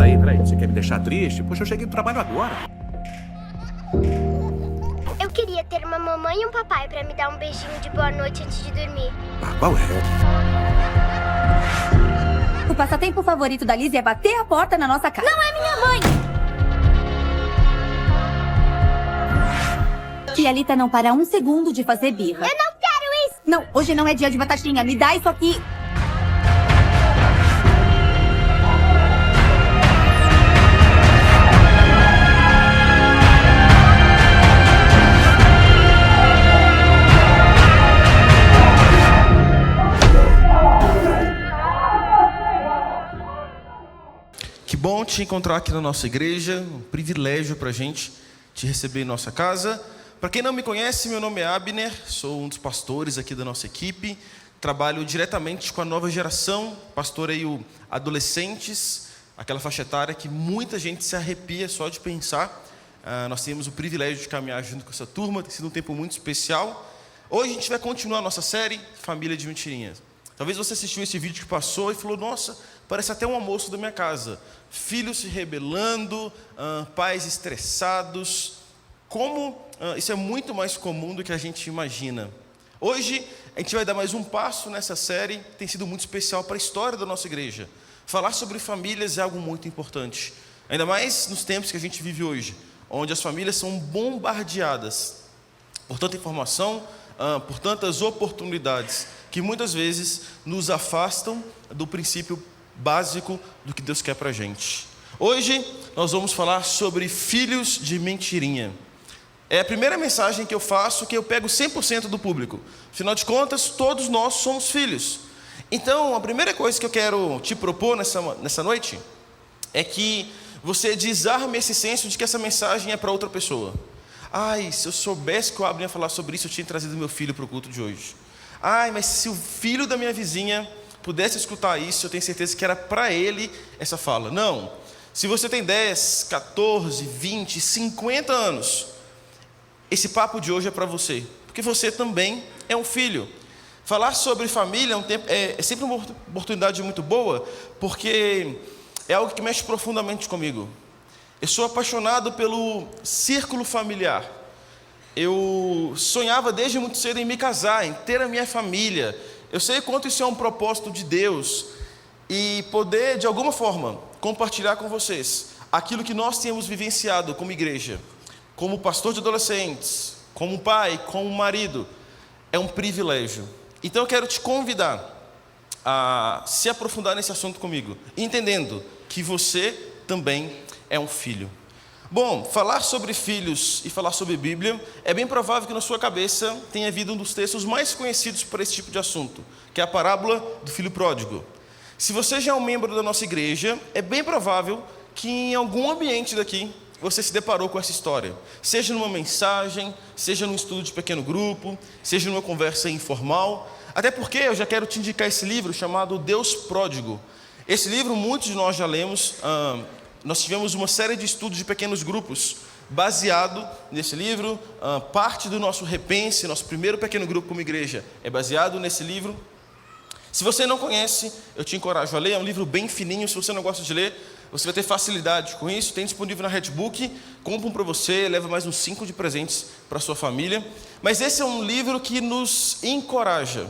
Peraí, você quer me deixar triste? Poxa, eu cheguei do trabalho agora. Eu queria ter uma mamãe e um papai pra me dar um beijinho de boa noite antes de dormir. Ah, qual é? O passatempo favorito da Liz é bater a porta na nossa casa. Não é minha mãe! Tia Lita não para um segundo de fazer birra. Eu não quero isso! Não, hoje não é dia de batatinha. Me dá isso aqui. Que bom te encontrar aqui na nossa igreja, um privilégio para a gente te receber em nossa casa. Para quem não me conhece, meu nome é Abner, sou um dos pastores aqui da nossa equipe, trabalho diretamente com a nova geração, pastoreio adolescentes, aquela faixa etária que muita gente se arrepia só de pensar. Nós temos o privilégio de caminhar junto com essa turma, tem sido um tempo muito especial. Hoje a gente vai continuar a nossa série Família de Mentirinhas. Talvez você assistiu esse vídeo que passou e falou, nossa, parece até um almoço da minha casa. Filhos se rebelando, pais estressados. Como isso é muito mais comum do que a gente imagina. Hoje, a gente vai dar mais um passo nessa série, que tem sido muito especial para a história da nossa igreja. Falar sobre famílias é algo muito importante. Ainda mais nos tempos que a gente vive hoje, onde as famílias são bombardeadas por tanta informação, por tantas oportunidades, que muitas vezes nos afastam do princípio básico do que Deus quer para a gente. Hoje nós vamos falar sobre filhos de mentirinha. É a primeira mensagem que eu faço, que eu pego 100% do público. Afinal de contas, todos nós somos filhos. Então, a primeira coisa que eu quero te propor nessa noite é que você desarme esse senso de que essa mensagem é para outra pessoa. Ai, se eu soubesse que o Abner ia falar sobre isso, eu tinha trazido meu filho para o culto de hoje. Ai, mas se o filho da minha vizinha pudesse escutar isso, eu tenho certeza que era para ele essa fala. Não. Se você tem 10, 14, 20, 50 anos, esse papo de hoje é para você. Porque você também é um filho. Falar sobre família é sempre uma oportunidade muito boa, porque é algo que mexe profundamente comigo. Eu sou apaixonado pelo círculo familiar. Eu sonhava desde muito cedo em me casar, em ter a minha família. Eu sei quanto isso é um propósito de Deus e poder, de alguma forma, compartilhar com vocês aquilo que nós temos vivenciado como igreja, como pastor de adolescentes, como pai, como marido, é um privilégio. Então eu quero te convidar a se aprofundar nesse assunto comigo, entendendo que você também é um filho. Bom, falar sobre filhos e falar sobre Bíblia, é bem provável que na sua cabeça tenha havido um dos textos mais conhecidos para esse tipo de assunto, que é a parábola do filho pródigo. Se você já é um membro da nossa igreja, é bem provável que em algum ambiente daqui você se deparou com essa história. Seja numa mensagem, seja num estudo de pequeno grupo, seja numa conversa informal. Até porque eu já quero te indicar esse livro chamado Deus Pródigo. Esse livro muitos de nós já lemos. Nós tivemos uma série de estudos de pequenos grupos baseado nesse livro. Parte do nosso Repense, nosso primeiro pequeno grupo como igreja, é baseado nesse livro. Se você não conhece, eu te encorajo a ler. É um livro bem fininho. Se você não gosta de ler, você vai ter facilidade com isso. Tem disponível na Redbook. Compra um para você, leva mais uns 5 de presentes para a sua família. Mas esse é um livro que nos encoraja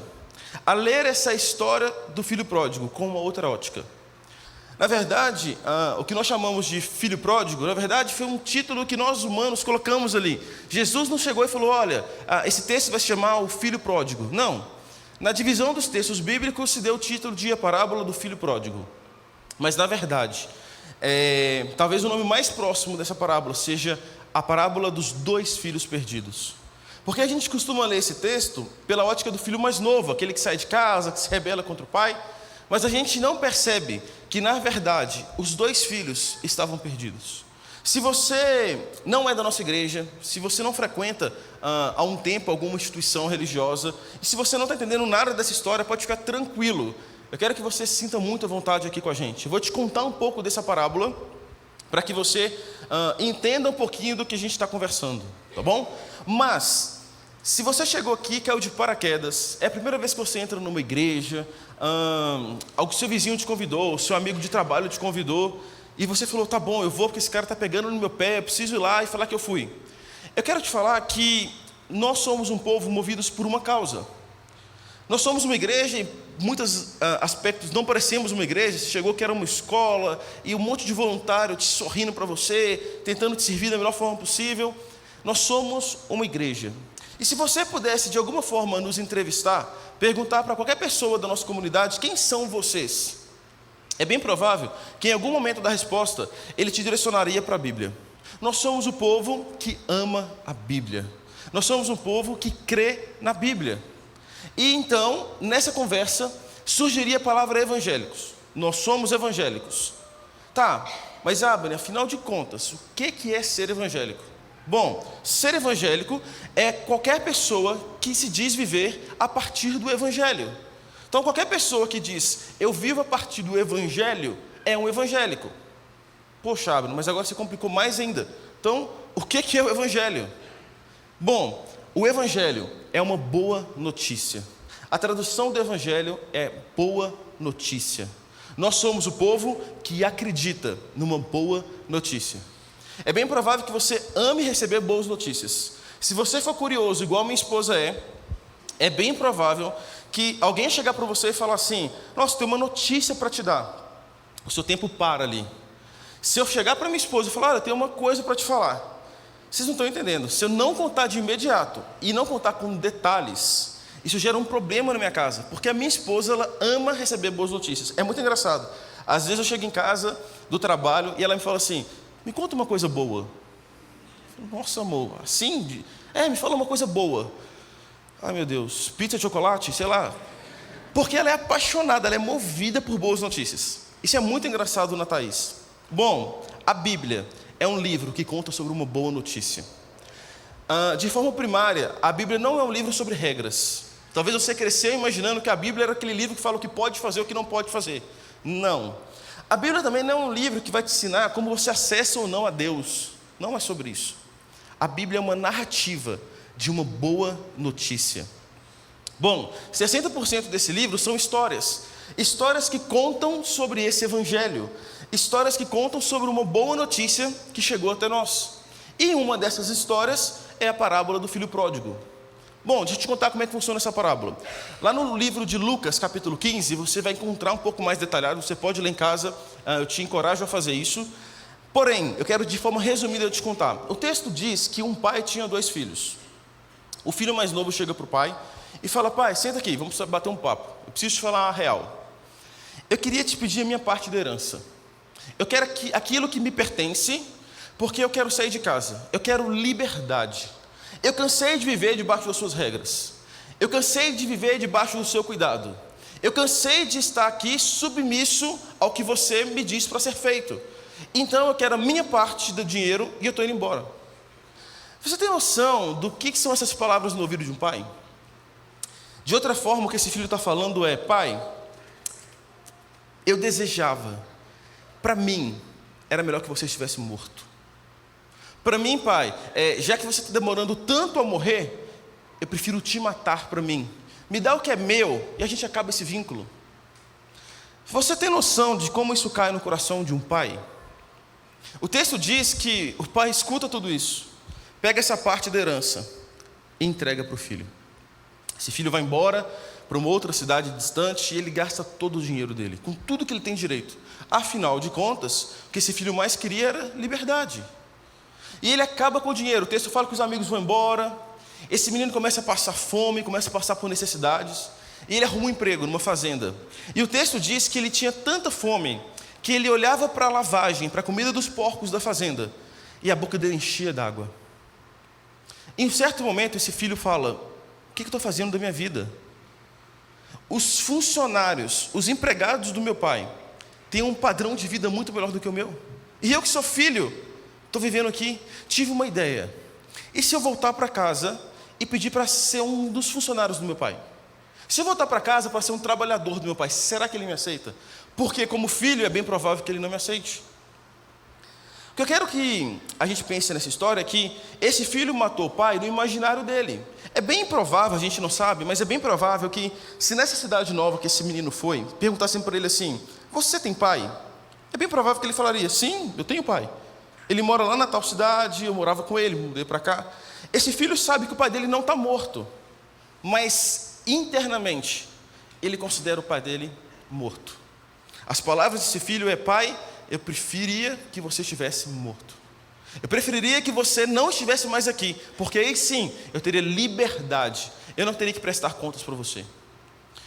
a ler essa história do filho pródigo com uma outra ótica. Na verdade, o que nós chamamos de filho pródigo, na verdade, foi um título que nós humanos colocamos ali. Jesus não chegou e falou, olha, esse texto vai se chamar o filho pródigo. Não. Na divisão dos textos bíblicos se deu o título de a parábola do filho pródigo. Mas, na verdade, talvez o nome mais próximo dessa parábola seja a parábola dos 2 filhos perdidos. Porque a gente costuma ler esse texto pela ótica do filho mais novo, aquele que sai de casa, que se rebela contra o pai. Mas a gente não percebe que, na verdade, os 2 filhos estavam perdidos. Se você não é da nossa igreja, se você não frequenta há um tempo alguma instituição religiosa, e se você não está entendendo nada dessa história, pode ficar tranquilo. Eu quero que você se sinta muito à vontade aqui com a gente. Eu vou te contar um pouco dessa parábola, para que você entenda um pouquinho do que a gente está conversando, tá bom? Mas, se você chegou aqui, caiu de paraquedas, é a primeira vez que você entra numa igreja, algo que seu vizinho te convidou, seu amigo de trabalho te convidou, e você falou, tá bom, eu vou porque esse cara está pegando no meu pé, eu preciso ir lá e falar que eu fui. Eu quero te falar que nós somos um povo movidos por uma causa. Nós somos uma igreja, em muitos aspectos não parecemos uma igreja. Você chegou que era uma escola e um monte de voluntário te sorrindo para você, tentando te servir da melhor forma possível. Nós somos uma igreja. E se você pudesse de alguma forma nos entrevistar, perguntar para qualquer pessoa da nossa comunidade, quem são vocês? É bem provável que em algum momento da resposta, ele te direcionaria para a Bíblia. Nós somos o povo que ama a Bíblia. Nós somos um povo que crê na Bíblia. E então, nessa conversa, surgiria a palavra evangélicos. Nós somos evangélicos. Tá, mas Abner, afinal de contas, o que é ser evangélico? Bom, ser evangélico é qualquer pessoa que se diz viver a partir do Evangelho. Então, qualquer pessoa que diz, eu vivo a partir do Evangelho, é um evangélico. Poxa, Abner, mas agora se complicou mais ainda. Então, o que é o Evangelho? Bom, o Evangelho é uma boa notícia. A tradução do Evangelho é boa notícia. Nós somos o povo que acredita numa boa notícia. É bem provável que você ame receber boas notícias. Se você for curioso, igual minha esposa é bem provável que alguém chegar para você e falar assim, nossa, tem uma notícia para te dar. O seu tempo para ali. Se eu chegar para minha esposa e falar, olha, tem uma coisa para te falar. Vocês não estão entendendo. Se eu não contar de imediato e não contar com detalhes, isso gera um problema na minha casa. Porque a minha esposa, ela ama receber boas notícias. É muito engraçado. Às vezes eu chego em casa do trabalho e ela me fala assim, me conta uma coisa boa. Eu falo, nossa, amor, assim? Me fala uma coisa boa. Ai, meu Deus, pizza de chocolate, sei lá. Porque ela é apaixonada, ela é movida por boas notícias. Isso é muito engraçado na Thaís. Bom, a Bíblia é um livro que conta sobre uma boa notícia. De forma primária, a Bíblia não é um livro sobre regras. Talvez você cresceu imaginando que a Bíblia era aquele livro que fala o que pode fazer e o que não pode fazer. Não. A Bíblia também não é um livro que vai te ensinar como você acessa ou não a Deus. Não é sobre isso. A Bíblia é uma narrativa de uma boa notícia. Bom, 60% desse livro são histórias. Histórias que contam sobre esse evangelho. Histórias que contam sobre uma boa notícia que chegou até nós. E uma dessas histórias é a parábola do filho pródigo. Bom, deixa eu te contar como é que funciona essa parábola. Lá no livro de Lucas, capítulo 15, você vai encontrar um pouco mais detalhado. Você pode ler em casa, eu te encorajo a fazer isso. Porém, eu quero de forma resumida te contar. O texto diz que um pai tinha 2 filhos. O filho mais novo chega para o pai e fala, pai, senta aqui, vamos bater um papo. Eu preciso te falar a real. Eu queria te pedir a minha parte da herança. Eu quero aquilo que me pertence, porque eu quero sair de casa. Eu quero liberdade. Eu cansei de viver debaixo das suas regras. Eu cansei de viver debaixo do seu cuidado. Eu cansei de estar aqui submisso ao que você me diz para ser feito. Então eu quero a minha parte do dinheiro e eu estou indo embora. Você tem noção do que são essas palavras no ouvido de um pai? De outra forma, o que esse filho está falando é, pai, eu desejava, para mim, era melhor que você estivesse morto. Para mim, pai, já que você está demorando tanto a morrer, eu prefiro te matar para mim. Me dá o que é meu e a gente acaba esse vínculo. Você tem noção de como isso cai no coração de um pai? O texto diz que o pai escuta tudo isso, pega essa parte da herança e entrega para o filho. Esse filho vai embora para uma outra cidade distante e ele gasta todo o dinheiro dele, com tudo que ele tem direito. Afinal de contas, o que esse filho mais queria era liberdade. E ele acaba com o dinheiro. O texto fala que os amigos vão embora. Esse menino começa a passar fome, começa a passar por necessidades. E ele arruma um emprego numa fazenda. E o texto diz que ele tinha tanta fome que ele olhava para a lavagem, para a comida dos porcos da fazenda, e a boca dele enchia d'água. Em um certo momento, esse filho fala, o que eu estou fazendo da minha vida? Os funcionários, os empregados do meu pai, têm um padrão de vida muito melhor do que o meu. E eu que sou filho, estou vivendo aqui, tive uma ideia. E se eu voltar para casa e pedir para ser um dos funcionários do meu pai? Se eu voltar para casa para ser um trabalhador do meu pai, será que ele me aceita? Porque como filho é bem provável que ele não me aceite. O que eu quero que a gente pense nessa história é que esse filho matou o pai no imaginário dele. É bem provável, a gente não sabe, mas é bem provável que se nessa cidade nova que esse menino foi, perguntassem para ele assim, você tem pai? É bem provável que ele falaria: sim, eu tenho pai. Ele mora lá na tal cidade, eu morava com ele, mudei para cá. Esse filho sabe que o pai dele não está morto, mas internamente ele considera o pai dele morto. As palavras desse filho é: pai, eu preferia que você estivesse morto. Eu preferiria que você não estivesse mais aqui, porque aí sim eu teria liberdade, eu não teria que prestar contas para você.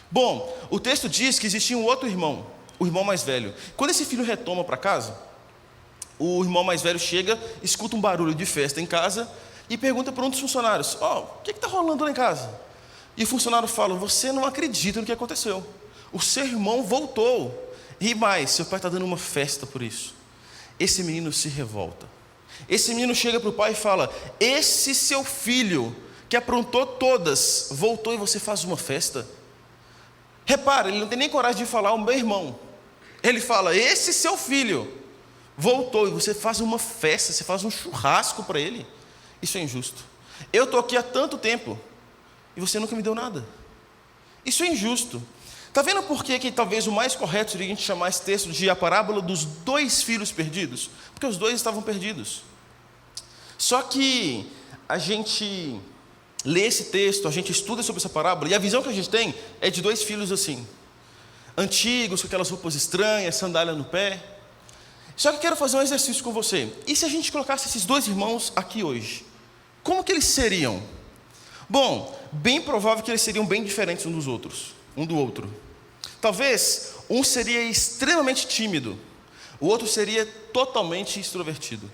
Bom, o texto diz que existia um outro irmão, o irmão mais velho. Quando esse filho retoma para casa, o irmão mais velho chega, escuta um barulho de festa em casa e pergunta para um dos funcionários: o que está rolando lá em casa? E o funcionário fala: você não acredita no que aconteceu, o seu irmão voltou, e mais, seu pai está dando uma festa por isso. Esse menino se revolta. Esse menino chega para o pai e fala: esse seu filho que aprontou todas, voltou e você faz uma festa? Repara, ele não tem nem coragem de falar o meu irmão. Ele fala: esse seu filho voltou e você faz uma festa, você faz um churrasco para ele. Isso é injusto. Eu estou aqui há tanto tempo e você nunca me deu nada. Isso é injusto. Está vendo por que talvez o mais correto seria a gente chamar esse texto de a parábola dos 2 filhos perdidos? Porque os 2 estavam perdidos. Só que a gente lê esse texto, a gente estuda sobre essa parábola, e a visão que a gente tem é de 2 filhos assim, antigos, com aquelas roupas estranhas, sandália no pé. Só que eu quero fazer um exercício com você. E se a gente colocasse esses 2 irmãos aqui hoje? Como que eles seriam? Bom, bem provável que eles seriam bem diferentes um do outro. Talvez um seria extremamente tímido, o outro seria totalmente extrovertido.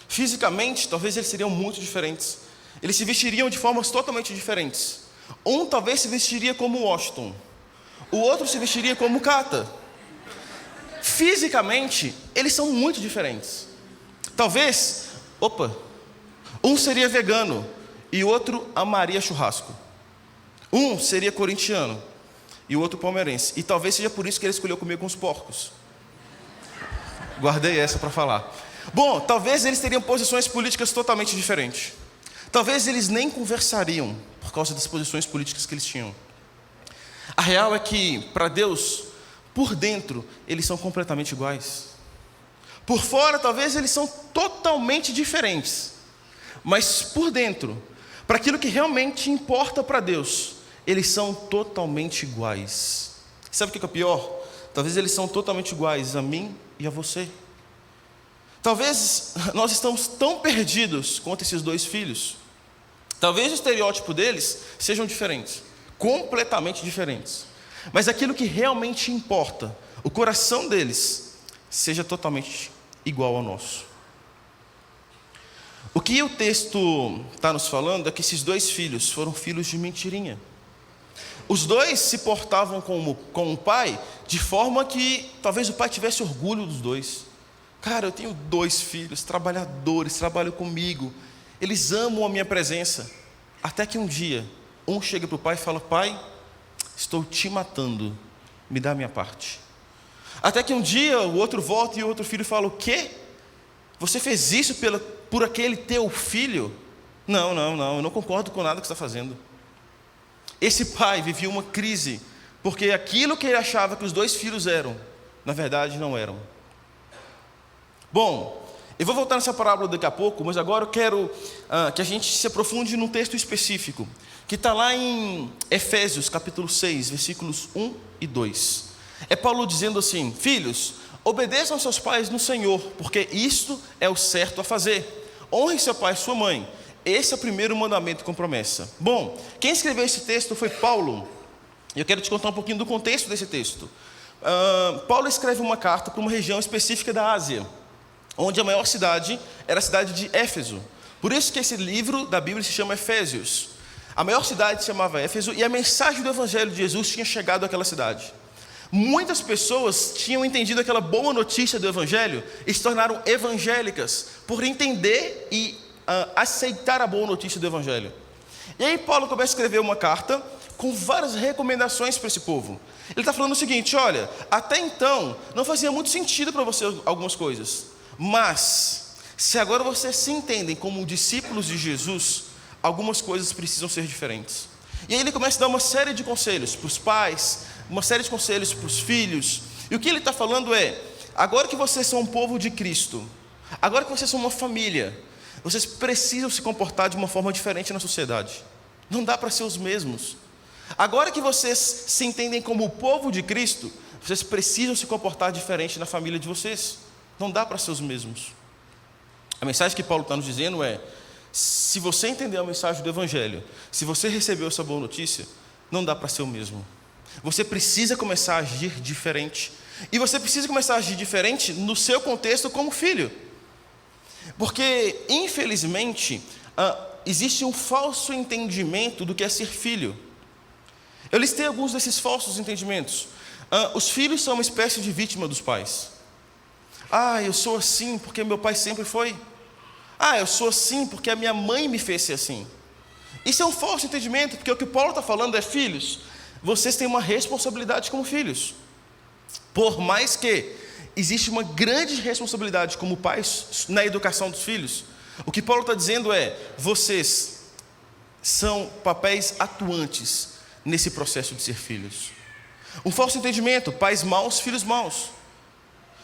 Fisicamente, talvez eles seriam muito diferentes. Eles se vestiriam de formas totalmente diferentes. Um talvez se vestiria como Washington, o outro se vestiria como Kata. Fisicamente, eles são muito diferentes. Talvez, um seria vegano e o outro amaria churrasco. Um seria corintiano e o outro palmeirense. E talvez seja por isso que ele escolheu comer com os porcos. Guardei essa para falar. Bom, talvez eles teriam posições políticas totalmente diferentes. Talvez eles nem conversariam por causa das posições políticas que eles tinham. A real é que, para Deus, por dentro, eles são completamente iguais. Por fora, talvez eles são totalmente diferentes. Mas por dentro, para aquilo que realmente importa para Deus, eles são totalmente iguais. Sabe o que é pior? Talvez eles são totalmente iguais a mim e a você. Talvez nós estamos tão perdidos quanto esses 2 filhos. Talvez o estereótipo deles sejam diferentes, completamente diferentes. Mas aquilo que realmente importa, o coração deles, seja totalmente igual ao nosso. O que o texto está nos falando é que esses 2 filhos foram filhos de mentirinha. Os 2 se portavam com o pai de forma que talvez o pai tivesse orgulho dos 2. Cara, eu tenho 2 filhos, trabalhadores, trabalham comigo. Eles amam a minha presença. Até que um dia, um chega para o pai e fala: pai, estou te matando, me dá a minha parte. Até que um dia o outro volta e o outro filho fala: o quê? Você fez isso por aquele teu filho? Não, eu não concordo com nada que você está fazendo. Esse pai vivia uma crise, porque aquilo que ele achava que os 2 filhos eram, na verdade não eram. Bom, eu vou voltar nessa parábola daqui a pouco, mas agora eu quero que a gente se aprofunde num texto específico, que está lá em Efésios capítulo 6, versículos 1 e 2. É Paulo dizendo assim: filhos, obedeçam seus pais no Senhor, porque isto é o certo a fazer. Honre seu pai e sua mãe. Esse é o primeiro mandamento com promessa. Bom, quem escreveu esse texto foi Paulo. E eu quero te contar um pouquinho do contexto desse texto. Paulo escreve uma carta para uma região específica da Ásia, onde a maior cidade era a cidade de Éfeso. Por isso que esse livro da Bíblia se chama Efésios. A maior cidade se chamava Éfeso e a mensagem do Evangelho de Jesus tinha chegado àquela cidade. Muitas pessoas tinham entendido aquela boa notícia do Evangelho e se tornaram evangélicas por entender e aceitar a boa notícia do Evangelho. E aí Paulo começa a escrever uma carta com várias recomendações para esse povo. Ele está falando o seguinte: olha, até então não fazia muito sentido para você algumas coisas, mas se agora vocês se entendem como discípulos de Jesus, algumas coisas precisam ser diferentes. E aí ele começa a dar uma série de conselhos para os pais, uma série de conselhos para os filhos. E o que ele está falando é: agora que vocês são um povo de Cristo, agora que vocês são uma família, vocês precisam se comportar de uma forma diferente na sociedade. Não dá para ser os mesmos. Agora que vocês se entendem como o povo de Cristo, vocês precisam se comportar diferente na família de vocês. Não dá para ser os mesmos. A mensagem que Paulo está nos dizendo é: se você entendeu a mensagem do Evangelho, se você recebeu essa boa notícia, não dá para ser o mesmo. Você precisa começar a agir diferente. E você precisa começar a agir diferente no seu contexto como filho. Porque, infelizmente, existe um falso entendimento do que é ser filho. Eu listei alguns desses falsos entendimentos. Os filhos são uma espécie de vítima dos pais. Eu sou assim porque meu pai sempre foi. Eu sou assim porque a minha mãe me fez ser assim. Isso é um falso entendimento, porque o que Paulo está falando é: filhos, vocês têm uma responsabilidade como filhos. Por mais que existe uma grande responsabilidade como pais na educação dos filhos, o que Paulo está dizendo é: vocês são papéis atuantes nesse processo de ser filhos. Um falso entendimento: pais maus, filhos maus.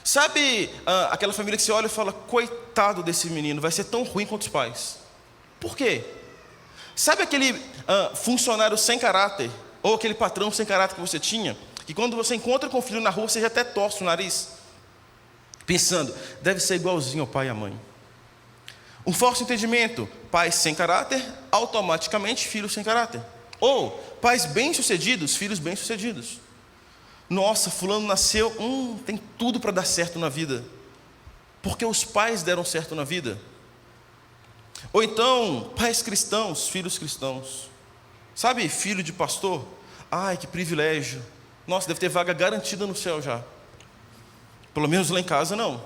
Sabe aquela família que você olha e fala: coitado desse menino, vai ser tão ruim quanto os pais. Por quê? Sabe aquele funcionário sem caráter, ou aquele patrão sem caráter que você tinha, que quando você encontra com o filho na rua, você já até torce o nariz, pensando: deve ser igualzinho ao pai e à mãe. Um falso entendimento: pais sem caráter, automaticamente filhos sem caráter. Ou pais bem-sucedidos, filhos bem-sucedidos. Nossa, fulano nasceu, tem tudo para dar certo na vida, porque os pais deram certo na vida. Ou então, pais cristãos, filhos cristãos. Sabe, filho de pastor? Que privilégio. Nossa, deve ter vaga garantida no céu já. Pelo menos lá em casa não.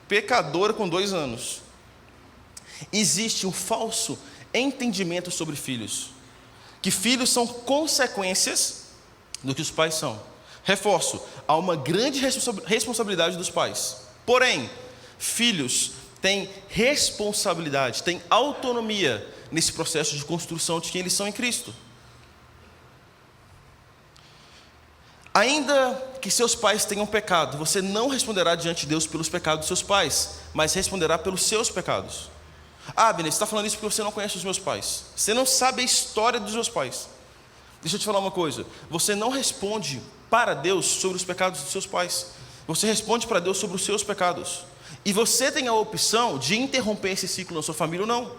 Pecadora com 2 anos. Existe um falso entendimento sobre filhos, que filhos são consequências do que os pais são. Reforço, há uma grande responsabilidade dos pais. Porém, filhos têm responsabilidade, têm autonomia nesse processo de construção de quem eles são em Cristo. Ainda que seus pais tenham pecado, você não responderá diante de Deus pelos pecados dos seus pais, mas responderá pelos seus pecados. Abner, você está falando isso porque você não conhece os meus pais. Você não sabe a história dos meus pais. Deixa eu te falar uma coisa: você não responde para Deus sobre os pecados dos seus pais. Você responde para Deus sobre os seus pecados. E você tem a opção de interromper esse ciclo na sua família ou não.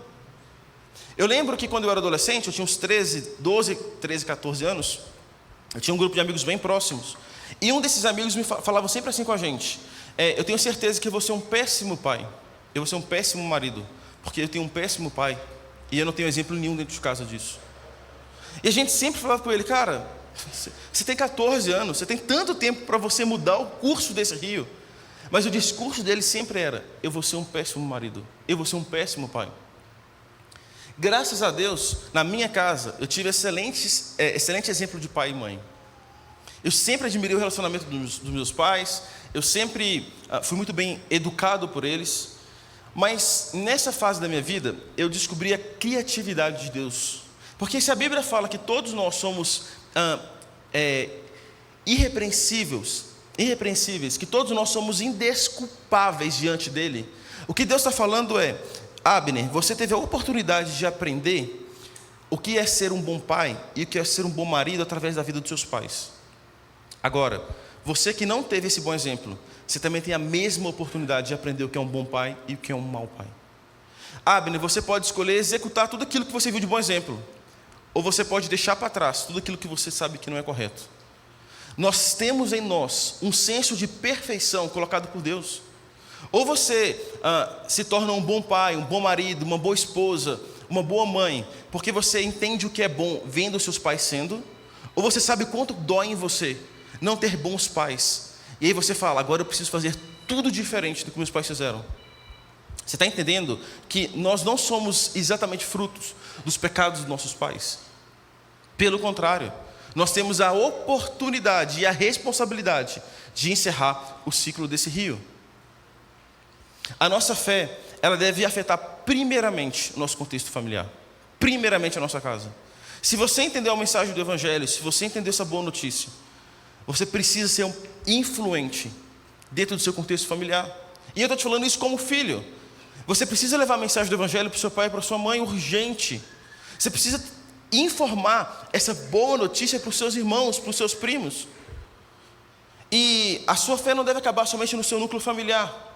Eu lembro que quando eu era adolescente, eu tinha uns 12, 13, 14 anos, eu tinha um grupo de amigos bem próximos. E um desses amigos me falava sempre assim com a gente: eu tenho certeza que eu vou ser um péssimo pai, eu vou ser um péssimo marido, porque eu tenho um péssimo pai, e eu não tenho exemplo nenhum dentro de casa disso. E a gente sempre falava com ele: cara, você tem 14 anos, você tem tanto tempo para você mudar o curso desse rio. Mas o discurso dele sempre era: eu vou ser um péssimo marido, eu vou ser um péssimo pai. Graças a Deus, na minha casa, eu tive excelente exemplo de pai e mãe. Eu sempre admirei o relacionamento dos meus pais, eu sempre fui muito bem educado por eles. Mas nessa fase da minha vida, eu descobri a criatividade de Deus. Porque se a Bíblia fala que todos nós somos irrepreensíveis, que todos nós somos indesculpáveis diante dele, o que Deus está falando é: Abner, você teve a oportunidade de aprender o que é ser um bom pai e o que é ser um bom marido através da vida dos seus pais. Agora, você que não teve esse bom exemplo, você também tem a mesma oportunidade de aprender o que é um bom pai e o que é um mau pai. Abner, você pode escolher executar tudo aquilo que você viu de bom exemplo, ou você pode deixar para trás tudo aquilo que você sabe que não é correto. Nós temos em nós um senso de perfeição colocado por Deus. Ou você se torna um bom pai, um bom marido, uma boa esposa, uma boa mãe, porque você entende o que é bom vendo os seus pais sendo, ou você sabe quanto dói em você não ter bons pais, e aí você fala: agora eu preciso fazer tudo diferente do que meus pais fizeram. Você está entendendo que nós não somos exatamente frutos dos pecados dos nossos pais? Pelo contrário, nós temos a oportunidade e a responsabilidade de encerrar o ciclo desse rio. A nossa fé, ela deve afetar primeiramente o nosso contexto familiar, primeiramente a nossa casa. Se você entendeu a mensagem do Evangelho, se você entendeu essa boa notícia, você precisa ser um influente dentro do seu contexto familiar. E eu estou te falando isso como filho. Você precisa levar a mensagem do Evangelho para o seu pai e para a sua mãe urgente. Você precisa informar essa boa notícia para os seus irmãos, para os seus primos. E a sua fé não deve acabar somente no seu núcleo familiar.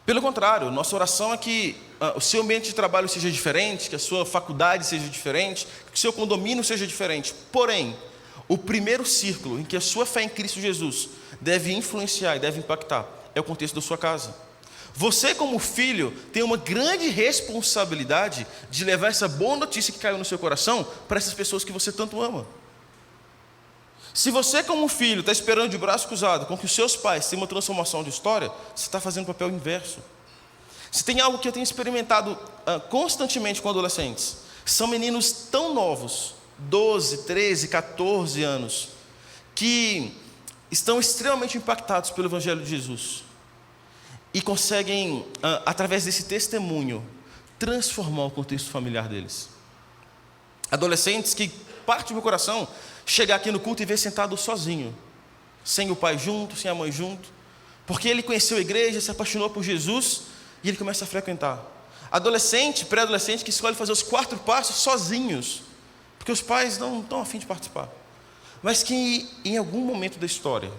Pelo contrário, nossa oração é que o seu ambiente de trabalho seja diferente, que a sua faculdade seja diferente, que o seu condomínio seja diferente. Porém, o primeiro círculo em que a sua fé em Cristo Jesus deve influenciar e deve impactar é o contexto da sua casa. Você, como filho, tem uma grande responsabilidade de levar essa boa notícia que caiu no seu coração para essas pessoas que você tanto ama. Se você, como filho, está esperando de braço cruzado com que os seus pais tenham uma transformação de história, você está fazendo o papel inverso. Se tem algo que eu tenho experimentado constantemente com adolescentes, são meninos tão novos, 12, 13, 14 anos, que estão extremamente impactados pelo Evangelho de Jesus e conseguem, através desse testemunho, transformar o contexto familiar deles. Adolescentes que parte do meu coração chegar aqui no culto e ver sentado sozinho, sem o pai junto, sem a mãe junto, porque ele conheceu a igreja, se apaixonou por Jesus e ele começa a frequentar. Adolescente, pré-adolescente que escolhe fazer os 4 passos sozinhos, porque os pais não estão a fim de participar, mas que em algum momento da história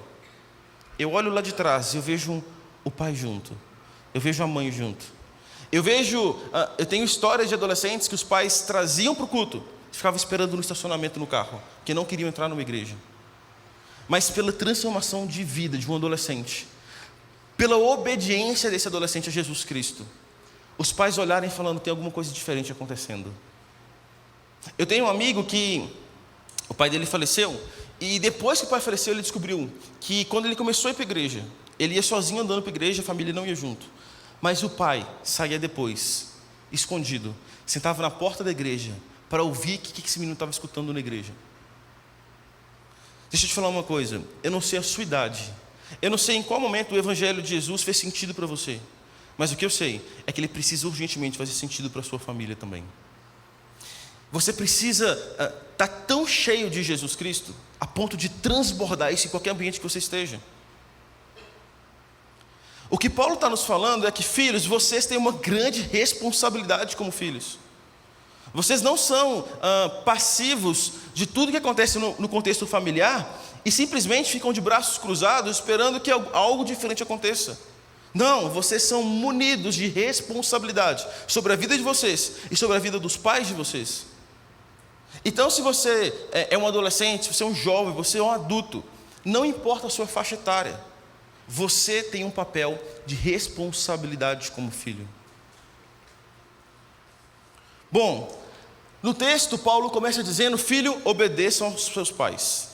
eu olho lá de trás e eu vejo o pai junto, eu vejo a mãe junto, eu tenho histórias de adolescentes que os pais traziam para o culto, ficavam esperando no estacionamento no carro, que não queriam entrar numa igreja. Mas pela transformação de vida de um adolescente, pela obediência desse adolescente a Jesus Cristo, os pais olharem falando, tem alguma coisa diferente acontecendo. Eu tenho um amigo que o pai dele faleceu, e depois que o pai faleceu, ele descobriu que quando ele começou a ir para a igreja, ele ia sozinho andando para a igreja, a família não ia junto. Mas o pai saía depois, escondido, sentava na porta da igreja, para ouvir o que esse menino estava escutando na igreja. Deixa eu te falar uma coisa, eu não sei a sua idade, eu não sei em qual momento o Evangelho de Jesus fez sentido para você, mas o que eu sei é que ele precisa urgentemente fazer sentido para a sua família também. Você precisa estar tão cheio de Jesus Cristo, a ponto de transbordar isso em qualquer ambiente que você esteja. O que Paulo está nos falando é que, filhos, vocês têm uma grande responsabilidade como filhos. Vocês não são passivos de tudo que acontece no contexto familiar e simplesmente ficam de braços cruzados esperando que algo diferente aconteça. Não, vocês são munidos de responsabilidade sobre a vida de vocês e sobre a vida dos pais de vocês. Então, se você é um adolescente, se você é um jovem, você é um adulto, não importa a sua faixa etária, você tem um papel de responsabilidade como filho. Bom, no texto, Paulo começa dizendo, filho, obedeçam aos seus pais.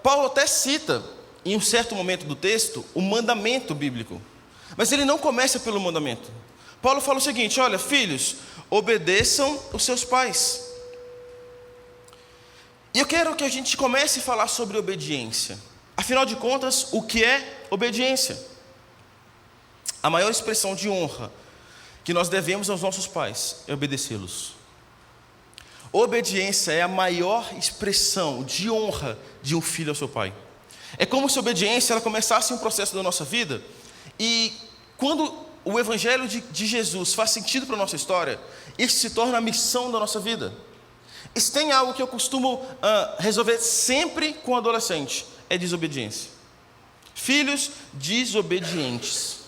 Paulo até cita, em um certo momento do texto, o mandamento bíblico. Mas ele não começa pelo mandamento. Paulo fala o seguinte, olha, filhos, obedeçam os seus pais. E eu quero que a gente comece a falar sobre obediência. Afinal de contas, o que é obediência? A maior expressão de honra que nós devemos aos nossos pais é obedecê-los. Obediência é a maior expressão de honra de um filho ao seu pai. É como se a obediência ela começasse um processo da nossa vida, e quando o Evangelho de Jesus faz sentido para a nossa história, isso se torna a missão da nossa vida. Se tem algo que eu costumo resolver sempre com adolescente, é desobediência. Filhos desobedientes.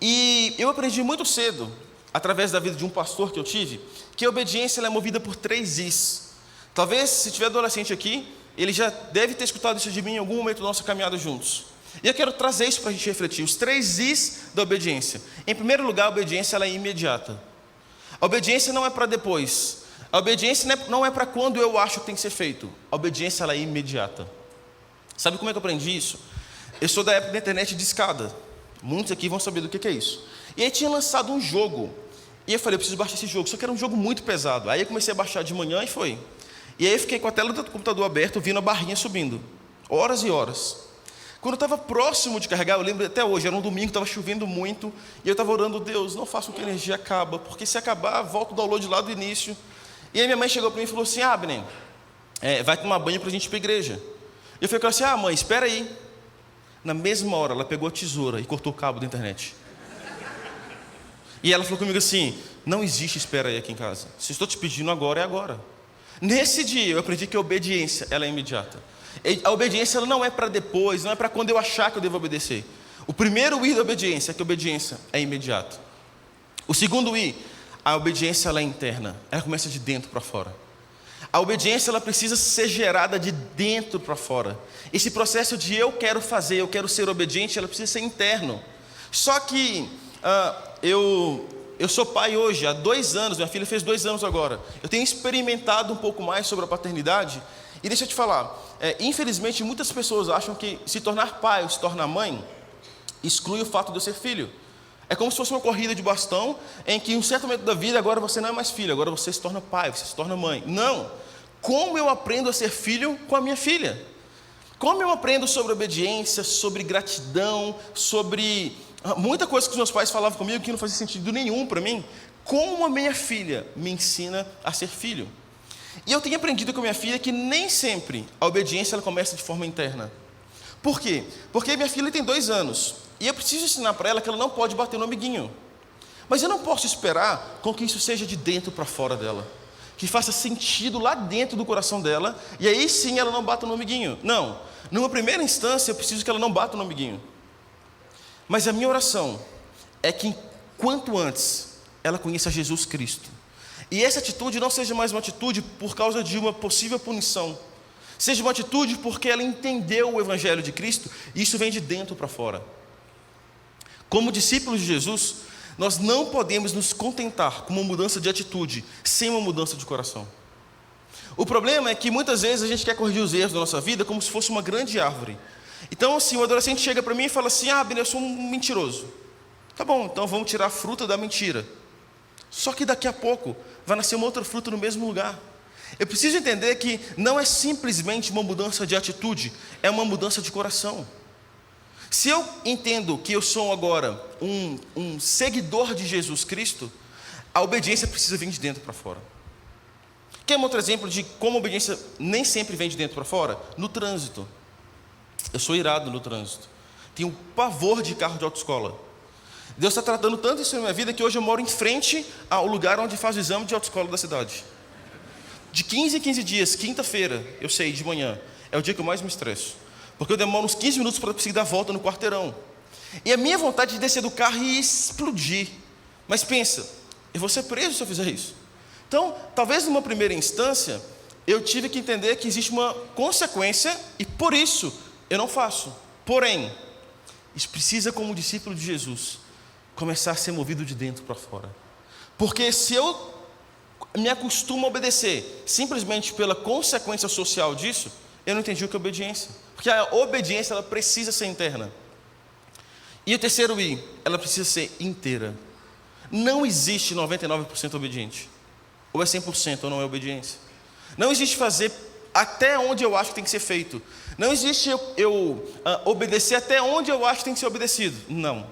E eu aprendi muito cedo, através da vida de um pastor que eu tive, que a obediência ela é movida por 3 Is. Talvez, se tiver adolescente aqui, ele já deve ter escutado isso de mim em algum momento da nossa caminhada juntos. E eu quero trazer isso para a gente refletir, os 3 Is da obediência. Em primeiro lugar, a obediência ela é imediata. A obediência não é para depois. A obediência não é para quando eu acho que tem que ser feito. A obediência ela é imediata. Sabe como é que eu aprendi isso? Eu sou da época da internet de escada. Muitos aqui vão saber do que é isso. E aí tinha lançado um jogo. E eu falei, eu preciso baixar esse jogo. Só que era um jogo muito pesado. Aí eu comecei a baixar de manhã e foi. E aí eu fiquei com a tela do computador aberta, ouvindo a barrinha subindo. Horas e horas. Quando eu estava próximo de carregar, eu lembro até hoje, era um domingo, estava chovendo muito. E eu estava orando, Deus, não faça com que a energia acabe. Porque se acabar, volta o download lá do início. E aí minha mãe chegou para mim e falou assim, Abner, vai tomar banho para a gente ir para a igreja. Eu falei assim, mãe, espera aí. Na mesma hora, ela pegou a tesoura e cortou o cabo da internet. E ela falou comigo assim: não existe espera aí aqui em casa. Se eu estou te pedindo agora, é agora. Nesse dia, eu aprendi que a obediência, ela é imediata. A obediência, ela não é para depois, não é para quando eu achar que eu devo obedecer. O primeiro I da obediência é que a obediência é imediata. O segundo I, a obediência, ela é interna. Ela começa de dentro para fora. A obediência, ela precisa ser gerada de dentro para fora. Esse processo de eu quero fazer, eu quero ser obediente, ela precisa ser interno. Só que eu sou pai hoje, há 2 anos, minha filha fez 2 anos agora. Eu tenho experimentado um pouco mais sobre a paternidade. E deixa eu te falar, infelizmente muitas pessoas acham que se tornar pai ou se tornar mãe exclui o fato de eu ser filho. É como se fosse uma corrida de bastão, em que em um certo momento da vida, agora você não é mais filho, agora você se torna pai, você se torna mãe. Não! Como eu aprendo a ser filho com a minha filha? Como eu aprendo sobre obediência, sobre gratidão, sobre muita coisa que os meus pais falavam comigo que não fazia sentido nenhum para mim. Como a minha filha me ensina a ser filho? E eu tenho aprendido com a minha filha que nem sempre a obediência ela começa de forma interna. Por quê? Porque minha filha tem 2 anos. E eu preciso ensinar para ela que ela não pode bater no amiguinho. Mas eu não posso esperar com que isso seja de dentro para fora dela. Que faça sentido lá dentro do coração dela. E aí sim ela não bata no amiguinho. Não. Numa primeira instância eu preciso que ela não bata no amiguinho. Mas a minha oração é que quanto antes ela conheça Jesus Cristo. E essa atitude não seja mais uma atitude por causa de uma possível punição. Seja uma atitude porque ela entendeu o Evangelho de Cristo. E isso vem de dentro para fora. Como discípulos de Jesus, nós não podemos nos contentar com uma mudança de atitude sem uma mudança de coração. O problema é que muitas vezes a gente quer corrigir os erros da nossa vida como se fosse uma grande árvore. Então assim, o adolescente chega para mim e fala assim: Abner, eu sou um mentiroso. Tá bom, então vamos tirar a fruta da mentira. Só que daqui a pouco vai nascer uma outra fruta no mesmo lugar. Eu preciso entender que não é simplesmente uma mudança de atitude, é uma mudança de coração. Se eu entendo que eu sou agora um seguidor de Jesus Cristo, a obediência precisa vir de dentro para fora. Quer um outro exemplo de como a obediência nem sempre vem de dentro para fora? No trânsito. Eu sou irado no trânsito. Tenho pavor de carro de autoescola. Deus está tratando tanto isso na minha vida que hoje eu moro em frente ao lugar onde faz o exame de autoescola da cidade. De 15 em 15 dias, quinta-feira, eu sei, de manhã, é o dia que eu mais me estresso. Porque eu demoro uns 15 minutos para conseguir dar a volta no quarteirão. E a minha vontade de descer do carro e explodir. Mas pensa, eu vou ser preso se eu fizer isso. Então, talvez numa primeira instância, eu tive que entender que existe uma consequência e por isso eu não faço. Porém, isso precisa, como discípulo de Jesus, começar a ser movido de dentro para fora. Porque se eu me acostumo a obedecer simplesmente pela consequência social disso, eu não entendi o que é obediência. Porque a obediência ela precisa ser interna. E o terceiro I, ela precisa ser inteira. Não existe 99% obediente. Ou é 100% ou não é obediência. Não existe fazer até onde eu acho que tem que ser feito. Não existe eu obedecer até onde eu acho que tem que ser obedecido. Não.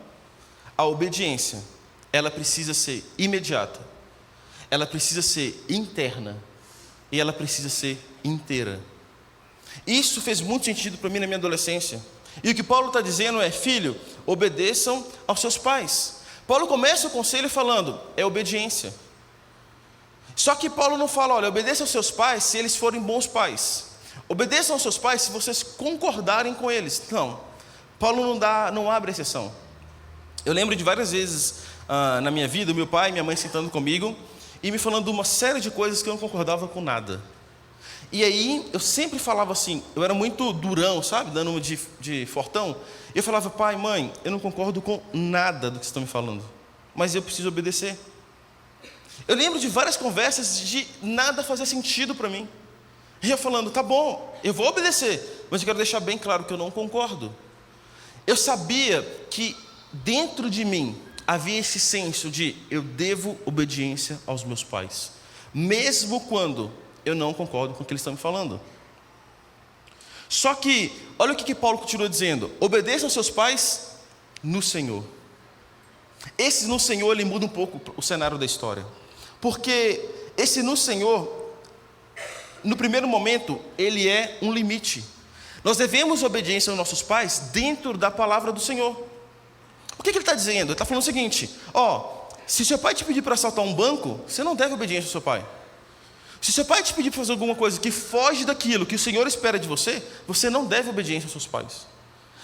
A obediência, ela precisa ser imediata. Ela precisa ser interna. E ela precisa ser inteira. Isso fez muito sentido para mim na minha adolescência. E o que Paulo está dizendo é: filho, obedeçam aos seus pais. Paulo começa o conselho falando, é obediência. Só que Paulo não fala, olha, obedeçam aos seus pais se eles forem bons pais. Obedeçam aos seus pais se vocês concordarem com eles. Não, Paulo não abre exceção. Eu lembro de várias vezes na minha vida, meu pai e minha mãe sentando comigo e me falando de uma série de coisas que eu não concordava com nada. E aí, eu sempre falava assim, eu era muito durão, sabe, dando uma de fortão. Eu falava, pai, mãe, eu não concordo com nada do que vocês estão me falando, mas eu preciso obedecer. Eu lembro de várias conversas de nada fazer sentido para mim. E eu falando, tá bom, eu vou obedecer, mas eu quero deixar bem claro que eu não concordo. Eu sabia que dentro de mim havia esse senso de eu devo obediência aos meus pais, mesmo quando eu não concordo com o que eles estão me falando. Só que, olha o que Paulo continua dizendo: obedeçam aos seus pais no Senhor. Esse no Senhor, ele muda um pouco o cenário da história. Porque esse no Senhor, no primeiro momento, ele é um limite. Nós devemos obediência aos nossos pais dentro da palavra do Senhor. O que ele está dizendo? Ele está falando o seguinte: se seu pai te pedir para assaltar um banco, você não deve obediência ao seu pai. Se seu pai te pedir para fazer alguma coisa que foge daquilo que o Senhor espera de você, você não deve obediência aos seus pais.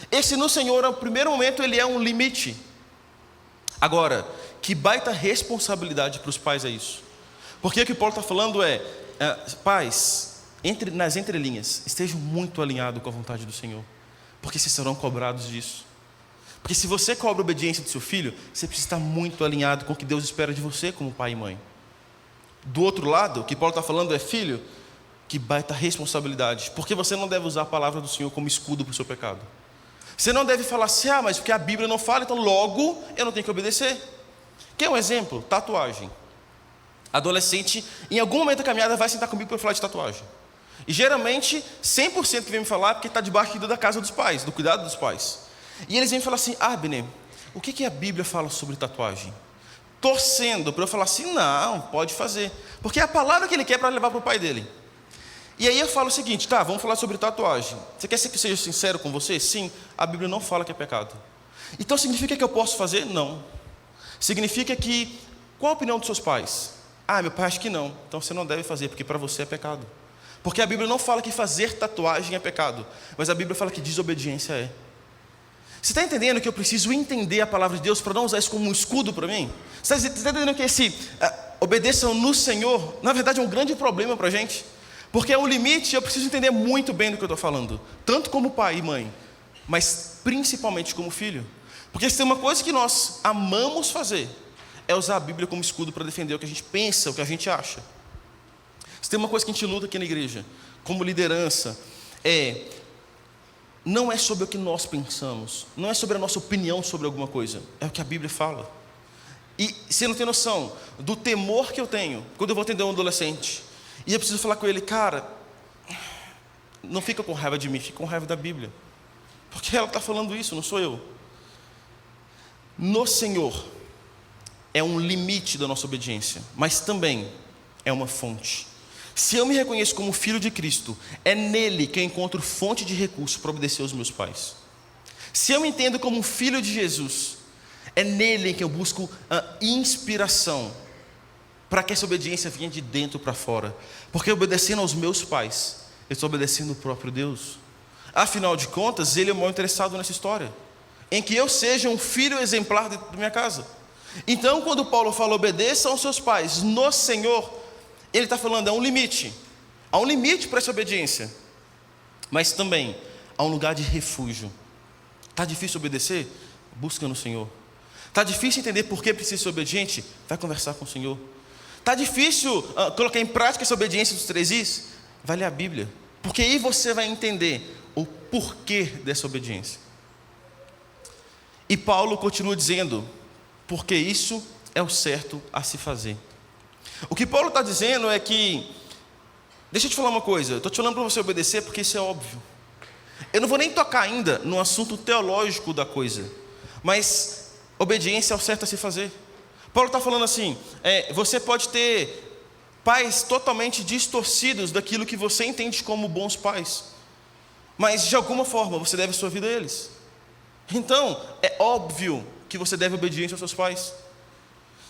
Esse no Senhor, no primeiro momento, ele é um limite. Agora, que baita responsabilidade para os pais é isso. Porque o que Paulo está falando pais, nas entrelinhas, estejam muito alinhados com a vontade do Senhor, porque vocês serão cobrados disso. Porque se você cobra a obediência do seu filho, você precisa estar muito alinhado com o que Deus espera de você como pai e mãe. Do outro lado, o que Paulo está falando é: filho, que baita responsabilidade, porque você não deve usar a palavra do Senhor como escudo para o seu pecado. Você não deve falar assim: mas porque a Bíblia não fala, então logo eu não tenho que obedecer. Quer um exemplo? Tatuagem. Adolescente, em algum momento da caminhada, vai sentar comigo para falar de tatuagem. E geralmente, 100% que vem me falar é porque está debaixo da casa dos pais, do cuidado dos pais. E eles vêm falar assim: Abner, o que a Bíblia fala sobre tatuagem? Torcendo para eu falar assim: não, pode fazer, porque é a palavra que ele quer para levar para o pai dele. E aí eu falo o seguinte: tá, vamos falar sobre tatuagem. Você quer que eu seja sincero com você? Sim, a Bíblia não fala que é pecado. Então significa que eu posso fazer? Não. Significa que, qual a opinião dos seus pais? Meu pai acha que não, então você não deve fazer, porque para você é pecado. Porque a Bíblia não fala que fazer tatuagem é pecado, mas a Bíblia fala que desobediência é. Você está entendendo que eu preciso entender a palavra de Deus para não usar isso como um escudo para mim? Você está entendendo que esse obedeçam no Senhor, na verdade é um grande problema para a gente? Porque é um limite, eu preciso entender muito bem do que eu estou falando, tanto como pai e mãe, mas principalmente como filho. Porque se tem uma coisa que nós amamos fazer, é usar a Bíblia como escudo para defender o que a gente pensa, o que a gente acha. Se tem uma coisa que a gente luta aqui na igreja, como liderança, não é sobre o que nós pensamos, não é sobre a nossa opinião sobre alguma coisa, é o que a Bíblia fala. E você não tem noção do temor que eu tenho quando eu vou atender um adolescente e eu preciso falar com ele: cara, não fica com raiva de mim, fica com raiva da Bíblia, porque ela está falando isso, não sou eu. No Senhor é um limite da nossa obediência, mas também é uma fonte. Se eu me reconheço como filho de Cristo, é nele que eu encontro fonte de recurso para obedecer aos meus pais. Se eu me entendo como um filho de Jesus, é nele que eu busco a inspiração para que essa obediência venha de dentro para fora. Porque obedecendo aos meus pais, eu estou obedecendo o próprio Deus. Afinal de contas, ele é o maior interessado nessa história, em que eu seja um filho exemplar dentro da minha casa. Então, quando Paulo fala obedeça aos seus pais no Senhor, ele está falando, há um limite para essa obediência, mas também há um lugar de refúgio. Está difícil obedecer? Busca no Senhor. Está difícil entender por que precisa ser obediente? Vai conversar com o Senhor. Está difícil colocar em prática essa obediência dos 3 Is? Vai ler a Bíblia, porque aí você vai entender o porquê dessa obediência. E Paulo continua dizendo, porque isso é o certo a se fazer. O que Paulo está dizendo é que, deixa eu te falar uma coisa, eu estou te falando para você obedecer porque isso é óbvio. Eu não vou nem tocar ainda no assunto teológico da coisa, mas obediência é o certo a se fazer. Paulo está falando assim, você pode ter pais totalmente distorcidos daquilo que você entende como bons pais, mas de alguma forma você deve a sua vida a eles. Então, é óbvio que você deve obediência aos seus pais.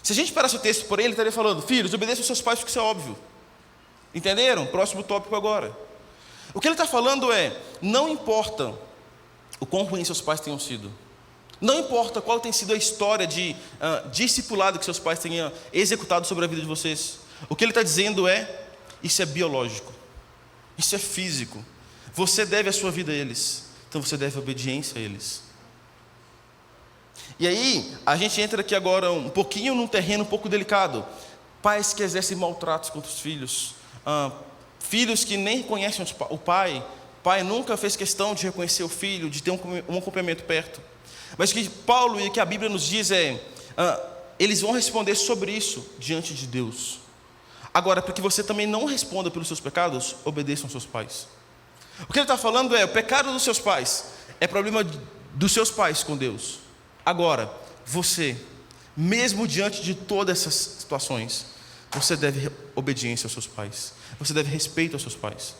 Se a gente parasse o texto por ele estaria falando, filhos, obedeçam aos seus pais porque isso é óbvio. Entenderam? Próximo tópico agora. O que ele está falando é, não importa o quão ruins seus pais tenham sido, não importa qual tem sido a história de discipulado que seus pais tenham executado sobre a vida de vocês, o que ele está dizendo é, isso é biológico, isso é físico, você deve a sua vida a eles, então você deve a obediência a eles. E aí, a gente entra aqui agora um pouquinho num terreno um pouco delicado. Pais que exercem maltratos contra os filhos, filhos que nem reconhecem o pai nunca fez questão de reconhecer o filho, de ter um acompanhamento perto. Mas o que Paulo e o que a Bíblia nos diz é, eles vão responder sobre isso diante de Deus. Agora, para que você também não responda pelos seus pecados, obedeçam aos seus pais. O que ele está falando é, o pecado dos seus pais é problema dos seus pais com Deus. Agora, você, mesmo diante de todas essas situações, você deve obediência aos seus pais. Você deve respeito aos seus pais.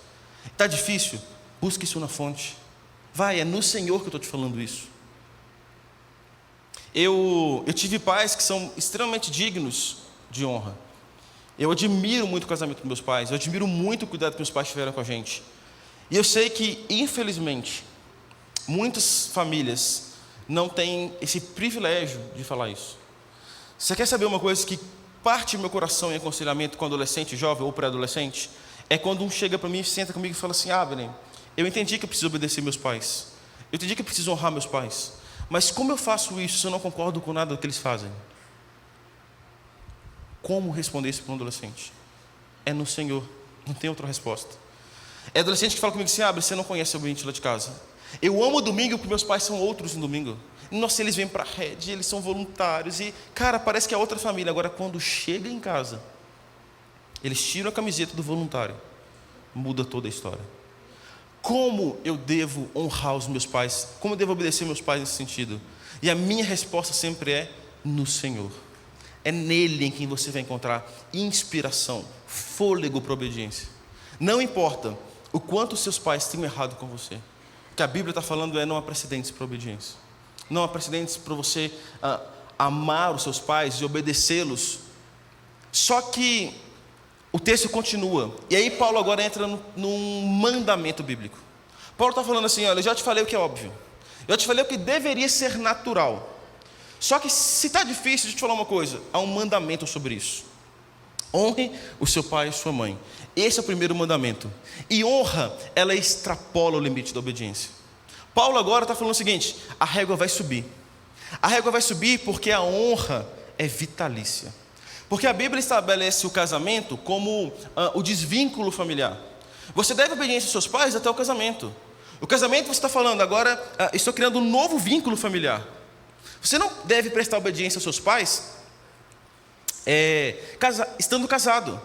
Está difícil? Busque isso na fonte. Vai, é no Senhor que eu estou te falando isso. Eu tive pais que são extremamente dignos de honra. Eu admiro muito o casamento dos meus pais. Eu admiro muito o cuidado que meus pais tiveram com a gente. E eu sei que, infelizmente, muitas famílias não têm esse privilégio de falar isso. Você quer saber uma coisa que parte do meu coração em aconselhamento com adolescente, jovem ou pré-adolescente? É quando um chega para mim, senta comigo e fala assim: Abner, eu entendi que eu preciso obedecer meus pais. Eu entendi que eu preciso honrar meus pais. Mas como eu faço isso se eu não concordo com nada do que eles fazem? Como responder isso para um adolescente? É no Senhor, não tem outra resposta. É adolescente que fala comigo assim: Abner, você não conhece o ambiente lá de casa. Eu amo o domingo porque meus pais são outros no domingo. Nossa, eles vêm para a rede, eles são voluntários. E, cara, parece que é outra família. Agora, quando chega em casa, eles tiram a camiseta do voluntário. Muda toda a história. Como eu devo honrar os meus pais? Como eu devo obedecer meus pais nesse sentido? E a minha resposta sempre é: no Senhor. É nele em quem você vai encontrar inspiração, fôlego para a obediência. Não importa o quanto os seus pais tenham errado com você. O que a Bíblia está falando é: não há precedentes para a obediência. Não há precedentes para você amar os seus pais e obedecê-los. Só que o texto continua. E aí Paulo agora entra num mandamento bíblico. Paulo está falando assim: olha, eu já te falei o que é óbvio. Eu já te falei o que deveria ser natural. Só que se está difícil, deixa eu te falar uma coisa. Há um mandamento sobre isso. Honre o seu pai e a sua mãe. Esse é o primeiro mandamento. E honra, ela extrapola o limite da obediência. Paulo agora está falando o seguinte: a régua vai subir. A régua vai subir porque a honra é vitalícia. Porque a Bíblia estabelece o casamento como o desvínculo familiar. Você deve obediência aos seus pais até o casamento. O casamento, você está falando agora, estou criando um novo vínculo familiar. Você não deve prestar obediência aos seus pais estando casado.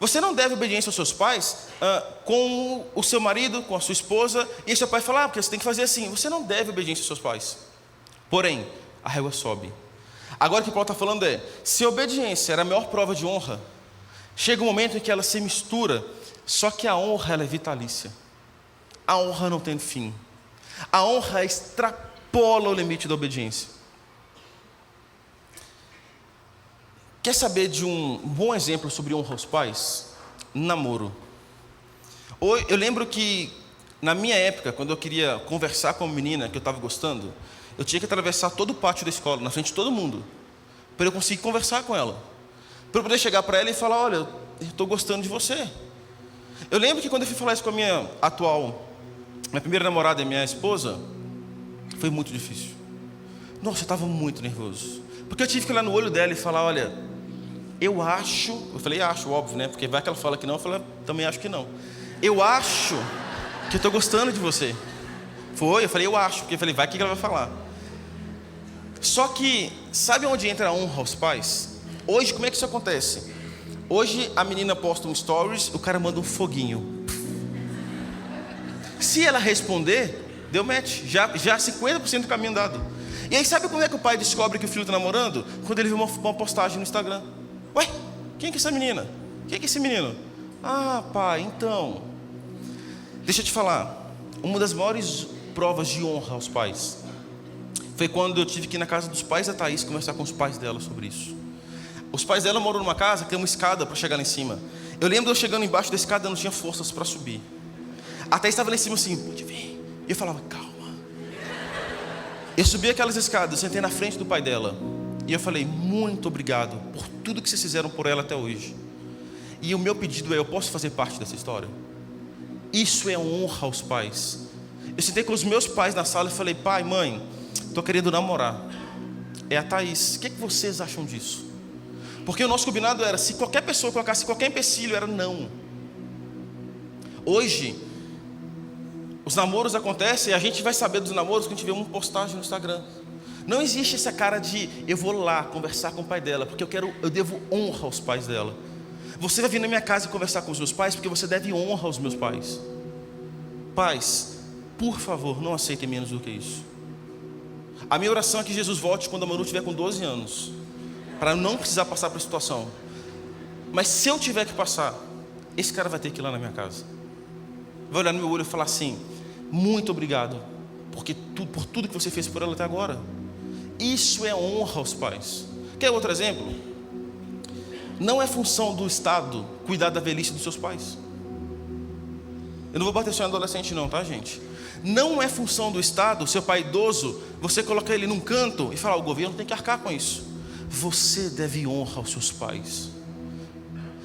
Você não deve obediência aos seus pais com o seu marido, com a sua esposa, e seu pai fala: porque você tem que fazer assim. Você não deve obediência aos seus pais. Porém, a régua sobe. Agora o que Paulo está falando é: se a obediência era a maior prova de honra, chega um momento em que ela se mistura, só que a honra ela é vitalícia. A honra não tem fim. A honra extrapola o limite da obediência. Quer saber de um bom exemplo sobre honra aos pais? Namoro. Eu lembro que, na minha época, quando eu queria conversar com uma menina que eu estava gostando, eu tinha que atravessar todo o pátio da escola, na frente de todo mundo, para eu conseguir conversar com ela. Para eu poder chegar para ela e falar: olha, eu estou gostando de você. Eu lembro que quando eu fui falar isso com a minha primeira namorada e minha esposa, foi muito difícil. Nossa, eu estava muito nervoso. Porque eu tive que ir lá no olho dela e falar: olha, eu falei acho, óbvio, né? Porque vai que ela fala que não, eu falei, também acho que não. Eu acho que eu estou gostando de você. Eu falei, eu acho, porque eu falei, vai que ela vai falar. Só que, sabe onde entra a honra aos pais? Hoje, como é que isso acontece? Hoje, a menina posta um stories, o cara manda um foguinho. Se ela responder, deu match, já 50% do caminho andado. E aí, sabe como é que o pai descobre que o filho está namorando? Quando ele vê uma postagem no Instagram. Ué, quem é que é essa menina? Quem é que é esse menino? Ah, pai, então. Deixa eu te falar, uma das maiores provas de honra aos pais foi quando eu tive que ir na casa dos pais da Thaís conversar com os pais dela sobre isso. Os pais dela moram numa casa que tem uma escada para chegar lá em cima. Eu lembro de eu chegando embaixo da escada, eu não tinha forças para subir. A Thaís estava lá em cima assim: pode vir. E eu falava: calma. Eu subi aquelas escadas, sentei na frente do pai dela e eu falei: muito obrigado por tudo que vocês fizeram por ela até hoje. E o meu pedido é: eu posso fazer parte dessa história? Isso é honra aos pais. Eu sentei com os meus pais na sala e falei: pai, mãe, estou querendo namorar. É a Thaís, o que vocês acham disso? Porque o nosso combinado era: se qualquer pessoa colocasse qualquer empecilho, era não. Hoje, os namoros acontecem e a gente vai saber dos namoros quando a gente vê uma postagem no Instagram. Não existe essa cara de: eu vou lá conversar com o pai dela, porque eu devo honra aos pais dela. Você vai vir na minha casa conversar com os meus pais, porque você deve honra aos meus pais. Pais, por favor, não aceitem menos do que isso. A minha oração é que Jesus volte quando a Manu tiver com 12 anos, para não precisar passar por essa situação. Mas se eu tiver que passar, esse cara vai ter que ir lá na minha casa. vai olhar no meu olho e falar assim: muito obrigado, por tudo que você fez por ela até agora. Isso é honra aos pais. Quer outro exemplo? Não é função do Estado cuidar da velhice dos seus pais. Eu não vou bater só em adolescente não, tá, gente? Não é função do Estado, seu pai idoso, você colocar ele num canto e falar: o governo tem que arcar com isso. Você deve honra aos seus pais.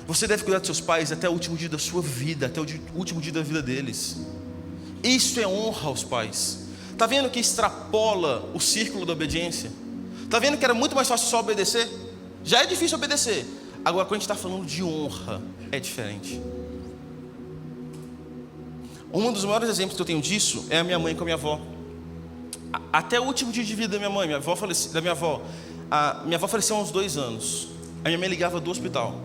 Você deve cuidar dos seus pais até o último dia da sua vida, até o último dia da vida deles. Isso é honra aos pais. Está vendo que extrapola o círculo da obediência? Está vendo que era muito mais fácil só obedecer? Já é difícil obedecer. Agora, quando a gente está falando de honra, é diferente. Um dos maiores exemplos que eu tenho disso é a minha mãe com a minha avó. Até o último dia de vida da minha mãe, minha avó faleceu há uns 2 anos. A minha mãe ligava do hospital: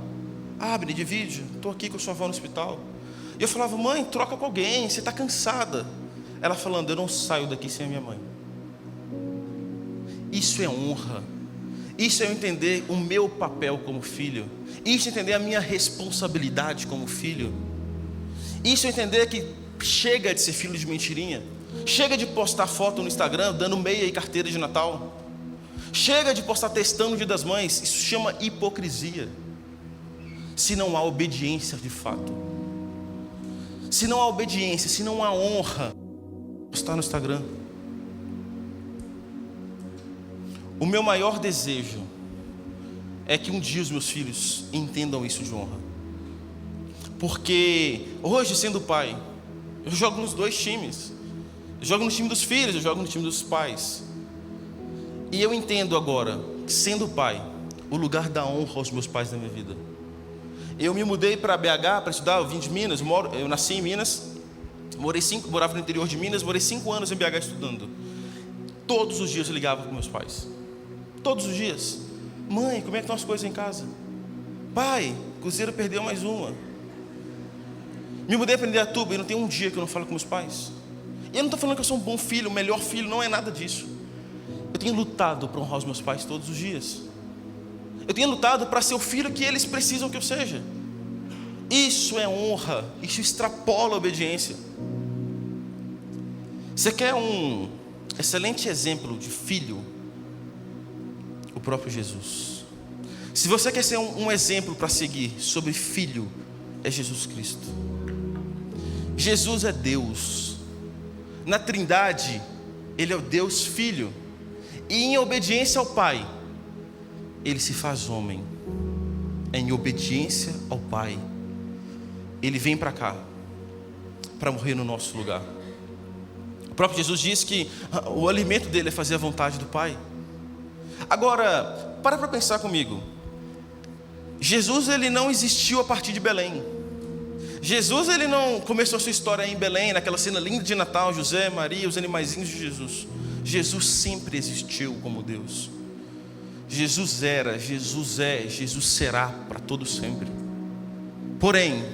Abner, divide, estou aqui com a sua avó no hospital. E eu falava: mãe, troca com alguém, você está cansada. Ela falando: eu não saio daqui sem a minha mãe. Isso é honra. Isso é eu entender o meu papel como filho. Isso é entender a minha responsabilidade como filho. Isso é entender que chega de ser filho de mentirinha. Chega de postar foto no Instagram dando meia e carteira de Natal. Chega de postar testando o Dia das Mães. Isso se chama hipocrisia. Se não há obediência de fato, se não há obediência, se não há honra, postar no Instagram. O meu maior desejo é que um dia os meus filhos entendam isso de honra. Porque hoje, sendo pai, eu jogo nos 2 times. Eu jogo no time dos filhos, eu jogo no time dos pais. E eu entendo agora, sendo pai, o lugar da honra aos meus pais na minha vida. Eu me mudei para BH para estudar, eu vim de Minas, eu nasci em Minas, morava no interior de Minas, morei 5 anos em BH estudando. Todos os dias eu ligava com meus pais. Todos os dias. Mãe, como é que estão as coisas em casa? Pai, o Cruzeiro perdeu mais uma. Me mudei para Indaiatuba e não tem um dia que eu não falo com meus pais. E eu não estou falando que eu sou um bom filho, o melhor filho, não é nada disso. Eu tenho lutado para honrar os meus pais todos os dias. Eu tenho lutado para ser o filho que eles precisam que eu seja. Isso é honra. Isso extrapola a obediência. Você quer um excelente exemplo de filho? O próprio Jesus. Se você quer ser um exemplo para seguir sobre filho, é Jesus Cristo. Jesus é Deus. Na Trindade, Ele é o Deus Filho. E em obediência ao Pai, Ele se faz homem. Em obediência ao Pai, Ele vem para cá para morrer no nosso lugar. O próprio Jesus diz que o alimento dele é fazer a vontade do Pai. Agora, para pensar comigo. Jesus, ele não existiu a partir de Belém. Jesus, ele não começou a sua história em Belém, naquela cena linda de Natal, José, Maria, os animaizinhos de Jesus. Jesus sempre existiu como Deus. Jesus era, Jesus é, Jesus será para todo sempre. Porém,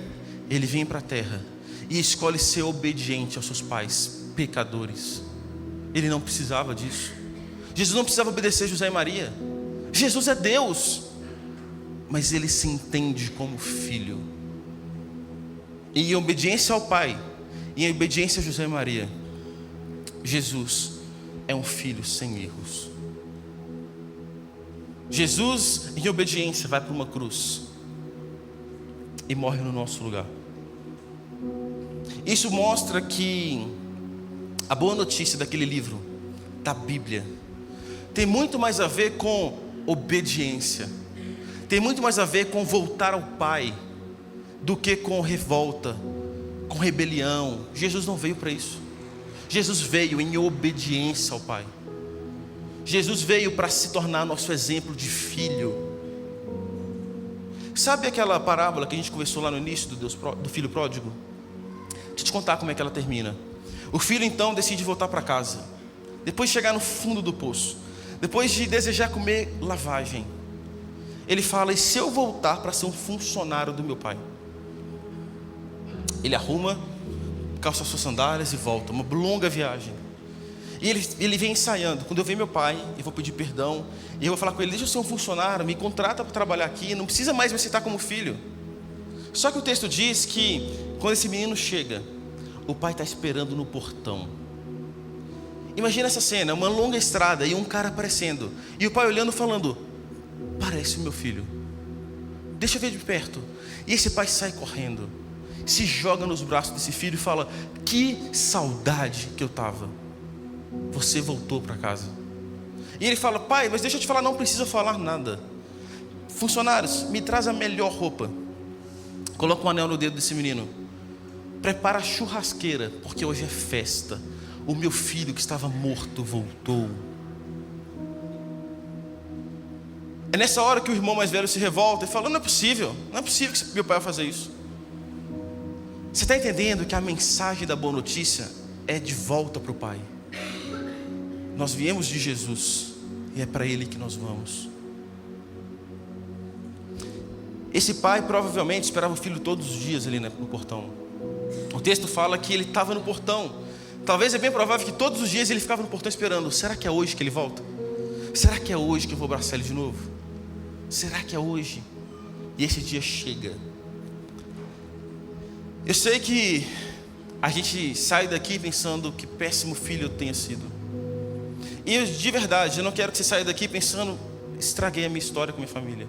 ele vem para a terra e escolhe ser obediente aos seus pais pecadores. Ele não precisava disso. Jesus não precisava obedecer José e Maria. Jesus é Deus, mas ele se entende como filho. E em obediência ao Pai, e em obediência a José e Maria, Jesus é um filho sem erros. Jesus, em obediência, vai para uma cruz e morre no nosso lugar. Isso mostra que a boa notícia daquele livro, da Bíblia, tem muito mais a ver com obediência, tem muito mais a ver com voltar ao Pai, do que com revolta, com rebelião. Jesus não veio para isso. Jesus veio em obediência ao Pai. Jesus veio para se tornar nosso exemplo de filho. Sabe aquela parábola que a gente conversou lá no início do filho pródigo? Deixa eu te contar como é que ela termina. O filho então decide voltar para casa, depois de chegar no fundo do poço, depois de desejar comer lavagem, ele fala: e se eu voltar para ser um funcionário do meu pai? Ele arruma, calça suas sandálias e volta. Uma longa viagem. E ele vem ensaiando: quando eu ver meu pai, eu vou pedir perdão, e eu vou falar com ele: deixa eu ser um funcionário, me contrata para trabalhar aqui, não precisa mais me aceitar como filho. Só que o texto diz que quando esse menino chega, o pai está esperando no portão. Imagina essa cena, uma longa estrada e um cara aparecendo. E o pai olhando falando: parece o meu filho, deixa eu ver de perto. E esse pai sai correndo, se joga nos braços desse filho e fala: que saudade que eu estava. Você voltou para casa. E ele fala: pai, mas deixa eu te falar, não precisa falar nada. Funcionários, me traz a melhor roupa. Coloca um anel no dedo desse menino. Prepara a churrasqueira, porque hoje é festa. O meu filho que estava morto voltou. É nessa hora que o irmão mais velho se revolta e fala: não é possível que meu pai vai fazer isso. Você está entendendo que a mensagem da boa notícia é de volta para o pai. Nós viemos de Jesus e é para Ele que nós vamos. Esse pai provavelmente esperava o filho todos os dias ali no portão. O texto fala que ele estava no portão. Talvez é bem provável que todos os dias ele ficava no portão esperando. Será que é hoje que ele volta? Será que é hoje que eu vou abraçar ele de novo? Será que é hoje? E esse dia chega. Eu sei que a gente sai daqui pensando que péssimo filho eu tenha sido. E eu, de verdade, eu não quero que você saia daqui pensando: estraguei a minha história com a minha família.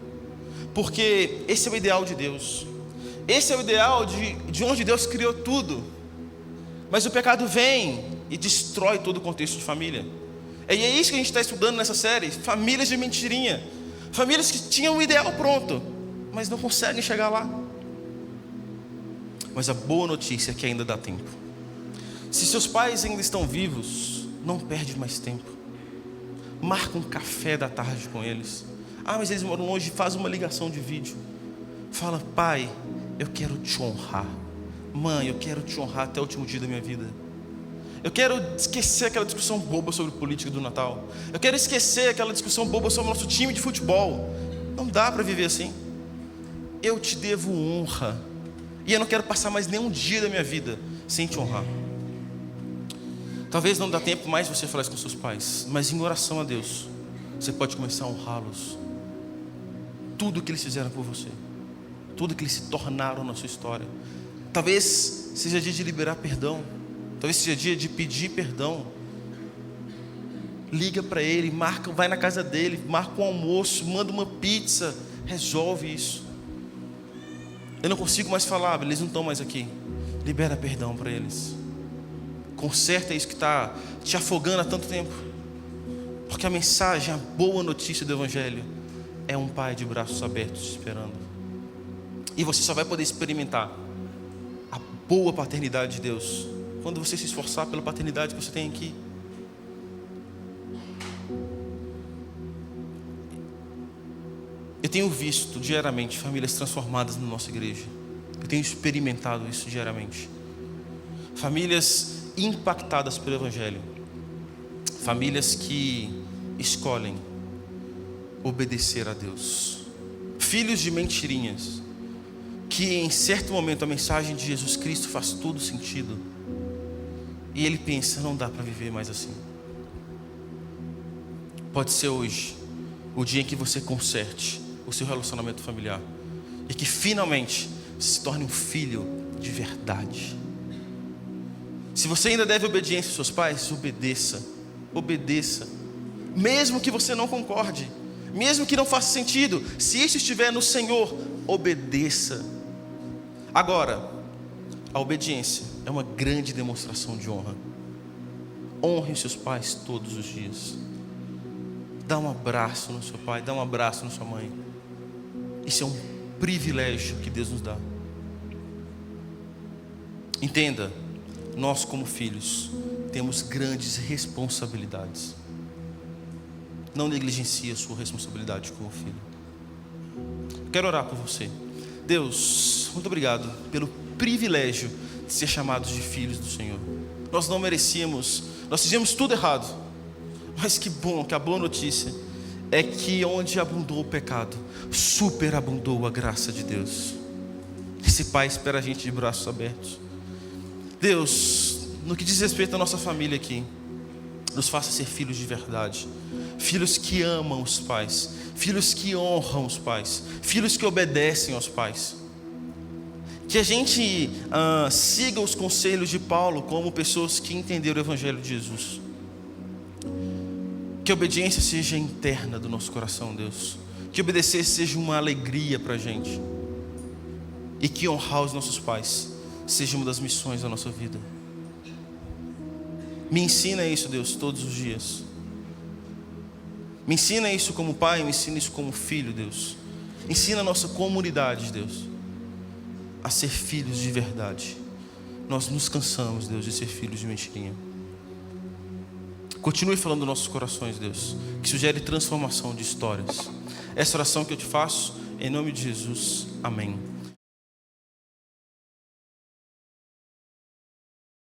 Porque esse é o ideal de Deus. Esse é o ideal de onde Deus criou tudo. Mas o pecado vem e destrói todo o contexto de família. E é isso que a gente está estudando nessa série. Famílias de mentirinha. Famílias que tinham o ideal pronto, mas não conseguem chegar lá. Mas a boa notícia é que ainda dá tempo. Se seus pais ainda estão vivos, não perde mais tempo. Marca um café da tarde com eles. Mas eles moram longe, faz uma ligação de vídeo. Fala: pai, eu quero te honrar. Mãe, eu quero te honrar até o último dia da minha vida. Eu quero esquecer aquela discussão boba sobre política do Natal. Eu quero esquecer aquela discussão boba sobre o nosso time de futebol. Não dá para viver assim. Eu te devo honra. E eu não quero passar mais nenhum dia da minha vida sem te honrar. Talvez não dá tempo mais você falar isso com seus pais, mas em oração a Deus, você pode começar a honrá-los. Tudo que eles fizeram por você, tudo que eles se tornaram na sua história. Talvez seja dia de liberar perdão. Talvez seja dia de pedir perdão. Liga para ele, marca, vai na casa dele, marca um almoço, manda uma pizza, resolve isso. Eu não consigo mais falar, eles não estão mais aqui. Libera perdão para eles. Conserta isso que está te afogando há tanto tempo. Porque a mensagem, a boa notícia do Evangelho é um pai de braços abertos te esperando. E você só vai poder experimentar a boa paternidade de Deus quando você se esforçar pela paternidade que você tem aqui. Eu tenho visto diariamente famílias transformadas na nossa igreja. Eu tenho experimentado isso diariamente. Famílias impactadas pelo Evangelho. Famílias que escolhem obedecer a Deus. Filhos de mentirinhas, que em certo momento a mensagem de Jesus Cristo faz todo sentido. E ele pensa: não dá para viver mais assim. Pode ser hoje o dia em que você conserte o seu relacionamento familiar e que finalmente você se torne um filho de verdade. Se você ainda deve obediência aos seus pais, obedeça. Obedeça. Mesmo que você não concorde, mesmo que não faça sentido, se isso estiver no Senhor, obedeça. Agora, a obediência é uma grande demonstração de honra. Honre os seus pais todos os dias. Dá um abraço no seu pai, dá um abraço na sua mãe. Isso é um privilégio que Deus nos dá. Entenda, nós como filhos temos grandes responsabilidades. Não negligencie a sua responsabilidade como filho. Quero orar por você. Deus, muito obrigado pelo privilégio de ser chamados de filhos do Senhor. Nós não merecíamos, nós fizemos tudo errado. Mas que bom, que a boa notícia é que onde abundou o pecado, superabundou a graça de Deus. Esse Pai espera a gente de braços abertos. Deus, no que diz respeito à nossa família aqui, nos faça ser filhos de verdade. Filhos que amam os pais, filhos que honram os pais, filhos que obedecem aos pais. Que a gente siga os conselhos de Paulo como pessoas que entenderam o Evangelho de Jesus. Que a obediência seja interna do nosso coração, Deus. Que obedecer seja uma alegria para a gente. E que honrar os nossos pais seja uma das missões da nossa vida. Me ensina isso, Deus, todos os dias. Me ensina isso como pai, me ensina isso como filho, Deus. Ensina a nossa comunidade, Deus, a ser filhos de verdade. Nós nos cansamos, Deus, de ser filhos de mentirinha. Continue falando nos nossos corações, Deus, que isso gere transformação de histórias. Essa oração que eu te faço, em nome de Jesus, amém.